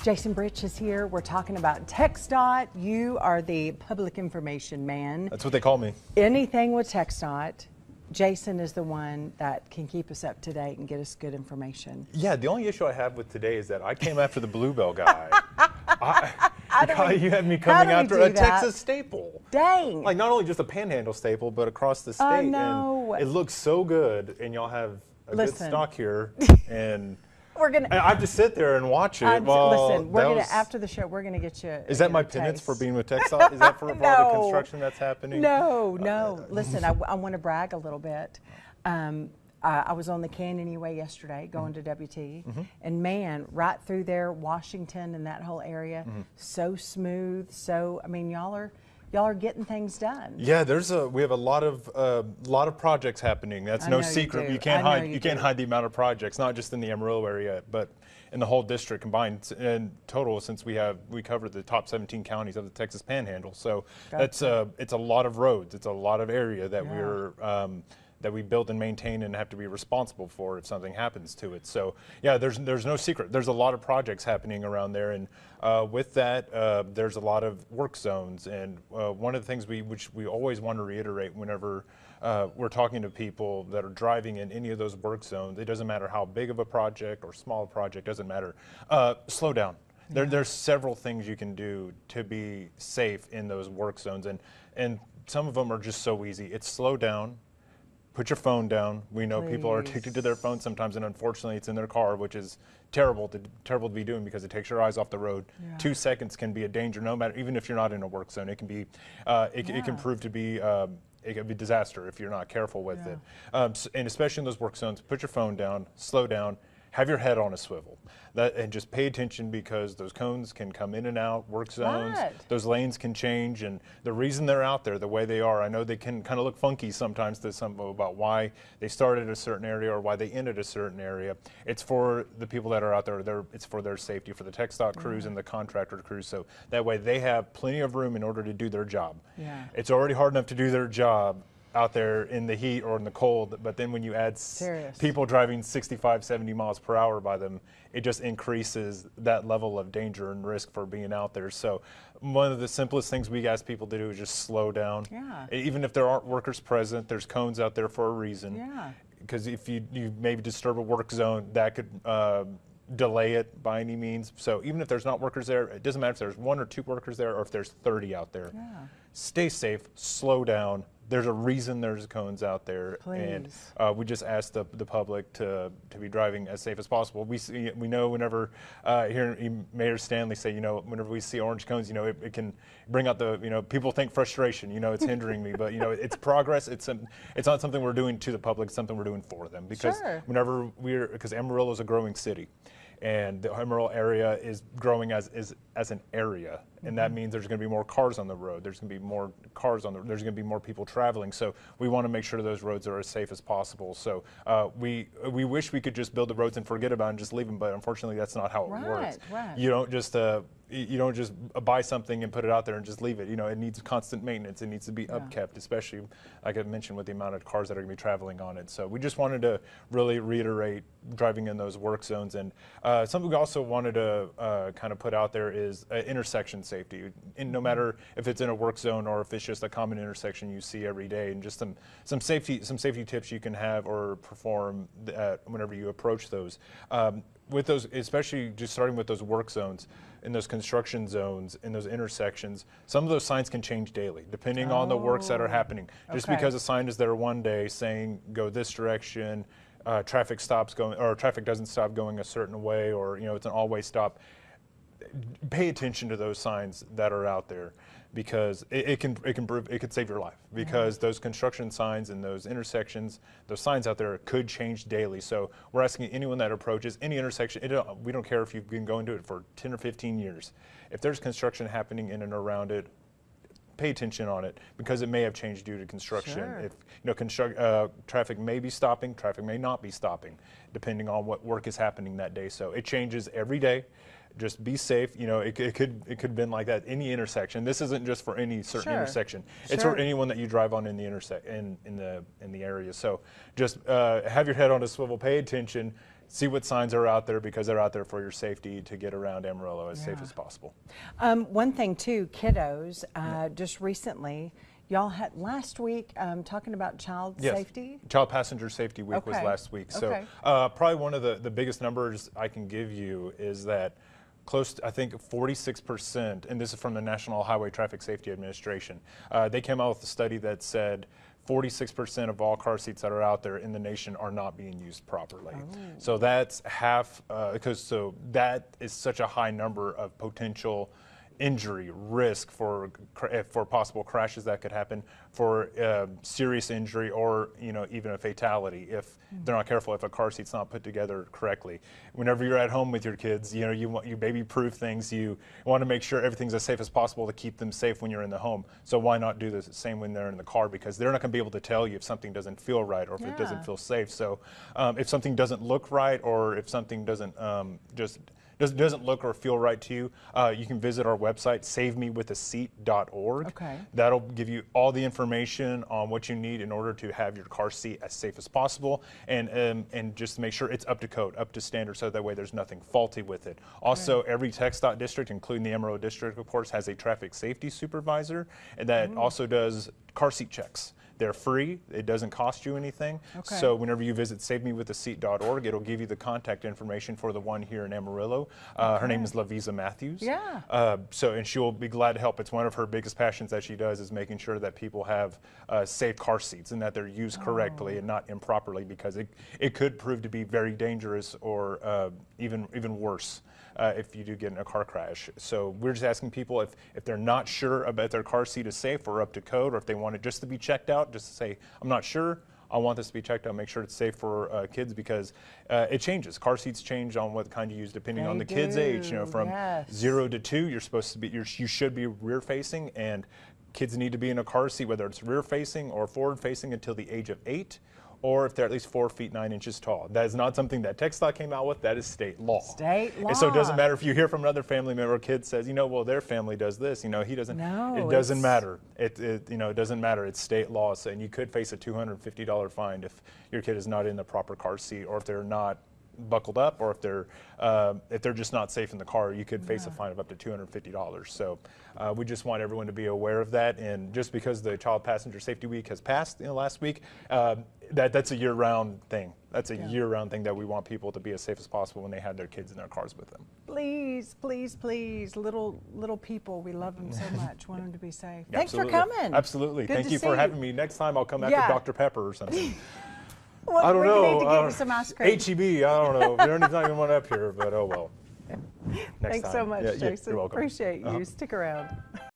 Jason Britsch is here. We're talking about TxDOT. You are the public information man. That's what they call me. Anything with TxDOT, Jason is the one that can keep us up to date and get us good information. Yeah, the only issue I have with today is that I came after the Bluebell guy. You had me coming after a Texas staple. Dang. Like not only just a Panhandle staple, but across the state. No. And it looks so good, and y'all have a good stock here. And we're gonna. I have to sit there and watch it. Listen, we're gonna after the show. We're gonna get you. Is that my penance for being with TxDOT? Is that for all the construction that's happening? No. Listen, I want to brag a little bit. I was on the Canyon Way yesterday going to WT, and man, right through there, Washington and that whole area, so smooth. So I mean, y'all are getting things done. Yeah, we have a lot of projects happening. That's no secret. You can't hide the amount of projects, not just in the Amarillo area, but in the whole district combined in total. Since we covered the top 17 counties of the Texas Panhandle, so it's a lot of roads. It's a lot of area that that we build and maintain and have to be responsible for if something happens to it. So yeah, there's no secret. There's a lot of projects happening around there, and with that, there's a lot of work zones. And one of the things which we always want to reiterate whenever we're talking to people that are driving in any of those work zones, it doesn't matter how big of a project or small a project, doesn't matter. Slow down. There's several things you can do to be safe in those work zones, and some of them are just so easy. It's slow down. Put your phone down. We know people are addicted to their phone sometimes, and unfortunately it's in their car, which is terrible to be doing because it takes your eyes off the road. 2 seconds can be a danger, no matter, even if you're not in a work zone. It can be, it can prove to be, it can be a disaster if you're not careful with it. And especially in those work zones, put your phone down, slow down, have your head on a swivel. And just pay attention, because those cones can come in and out, work zones, those lanes can change, and the reason they're out there the way they are, I know they can kind of look funky sometimes to some about why they started a certain area or why they ended a certain area. It's for the people that are out there, it's for their safety, for the TxDOT crews and the contractor crews, so that way they have plenty of room in order to do their job. It's already hard enough to do their job out there in the heat or in the cold, but then when you add people driving 65, 70 miles per hour by them, it just increases that level of danger and risk for being out there. So one of the simplest things we ask people to do is just slow down. Even if there aren't workers present, there's cones out there for a reason. Because if you maybe disturb a work zone, that could delay it by any means. So even if there's not workers there, it doesn't matter if there's 1 or 2 workers there or if there's 30 out there. Stay safe, slow down. There's a reason there's cones out there, and we just ask the public to be driving as safe as possible. We know whenever hearing Mayor Stanley say, whenever we see orange cones, it can bring out the, people think frustration, it's hindering me, but it's progress. It's not something we're doing to the public, it's something we're doing for them, because because Amarillo is a growing city. And the Amarillo area is growing as an area, and that means there's going to be more cars on the road. There's going to be more cars on there's going to be more people traveling. So we want to make sure those roads are as safe as possible. So we wish we could just build the roads and forget about it and just leave them, but unfortunately that's not how it works. You don't just buy something and put it out there and just leave it. It needs constant maintenance. It needs to be upkept, especially like I mentioned with the amount of cars that are going to be traveling on it. So we just wanted to really reiterate driving in those work zones. And something we also wanted to kind of put out there is intersection safety. And no matter if it's in a work zone or if it's just a common intersection you see every day, and just some safety tips you can have or perform whenever you approach those. With those, especially just starting with those work zones, in those construction zones, in those intersections, some of those signs can change daily, depending on the works that are happening. Just because a sign is there one day saying go this direction, traffic stops going, or traffic doesn't stop going a certain way, or it's an all-way stop. Pay attention to those signs that are out there, because it could save your life, because those construction signs and those intersections, those signs out there could change daily. So we're asking anyone that approaches any intersection, we don't care if you've been going to it for 10 or 15 years. If there's construction happening in and around it, pay attention on it, because it may have changed due to construction. If traffic may be stopping, traffic may not be stopping, depending on what work is happening that day. So it changes every day. Just be safe. It could have been like that any intersection. This isn't just for any certain intersection. It's for anyone that you drive on in the in the area. So just have your head on a swivel. Pay attention. see what signs are out there, because they're out there for your safety to get around Amarillo as safe as possible. One thing too, kiddos, just recently, y'all had last week talking about child safety? Child Passenger Safety Week was last week. So probably one of the biggest numbers I can give you is that close to, I think, 46%, and this is from the National Highway Traffic Safety Administration, they came out with a study that said 46% of all car seats that are out there in the nation are not being used properly. So that's half, so that is such a high number of potential injury risk for possible crashes that could happen, for serious injury, or even a fatality if they're not careful, if a car seat's not put together correctly. Whenever you're at home with your kids, you baby-proof things. You want to make sure everything's as safe as possible to keep them safe when you're in the home. So why not do the same when they're in the car? Because they're not going to be able to tell you if something doesn't feel right or if it doesn't feel safe. So if something doesn't look right, or if something doesn't doesn't look or feel right to you, you can visit our website, SaveMeWithASeat.org. That'll give you all the information on what you need in order to have your car seat as safe as possible, and just make sure it's up to code, up to standard, so that way there's nothing faulty with it. Also, every TxDOT district, including the Amarillo district, of course, has a traffic safety supervisor, and that also does car seat checks. They're free. It doesn't cost you anything. So whenever you visit SaveMeWithASeat.org, it'll give you the contact information for the one here in Amarillo. Her name is Lavisa Matthews. And she'll be glad to help. It's one of her biggest passions that she does, is making sure that people have safe car seats and that they're used correctly and not improperly, because it could prove to be very dangerous, or even worse. If you do get in a car crash. So we're just asking people if they're not sure about their car seat is safe or up to code, or if they want it just to be checked out, just to say, I'm not sure, I want this to be checked out, make sure it's safe for kids, because it changes. Car seats change on what kind you use depending on the kid's age. From 0 to 2, you're supposed to be, you should be rear facing, and kids need to be in a car seat, whether it's rear facing or forward facing, until the age of 8. Or if they're at least 4 feet 9 inches tall. That is not something that TxDOT came out with. That is state law. State law. And so it doesn't matter if you hear from another family member or kid says, well, their family does this. He doesn't. No, it doesn't matter. It doesn't matter. It's state law. So, and you could face a $250 fine if your kid is not in the proper car seat, or if they're not buckled up, or if they're just not safe in the car. You could face a fine of up to $250. So we just want everyone to be aware of that. And just because the Child Passenger Safety Week has passed last week, that's a year-round thing. That's a year-round thing, that we want people to be as safe as possible when they have their kids in their cars with them. Please, please, please, little people, we love them so much. Want them to be safe. Absolutely. Thanks for coming. Absolutely. Thank you for having me. Next time I'll come after Dr. Pepper or something. Well, I don't know. We need to get you some ice cream. HEB, I don't know. There's not even one up here, but oh well. Thanks so much, Jason. You're welcome. Appreciate you. Stick around.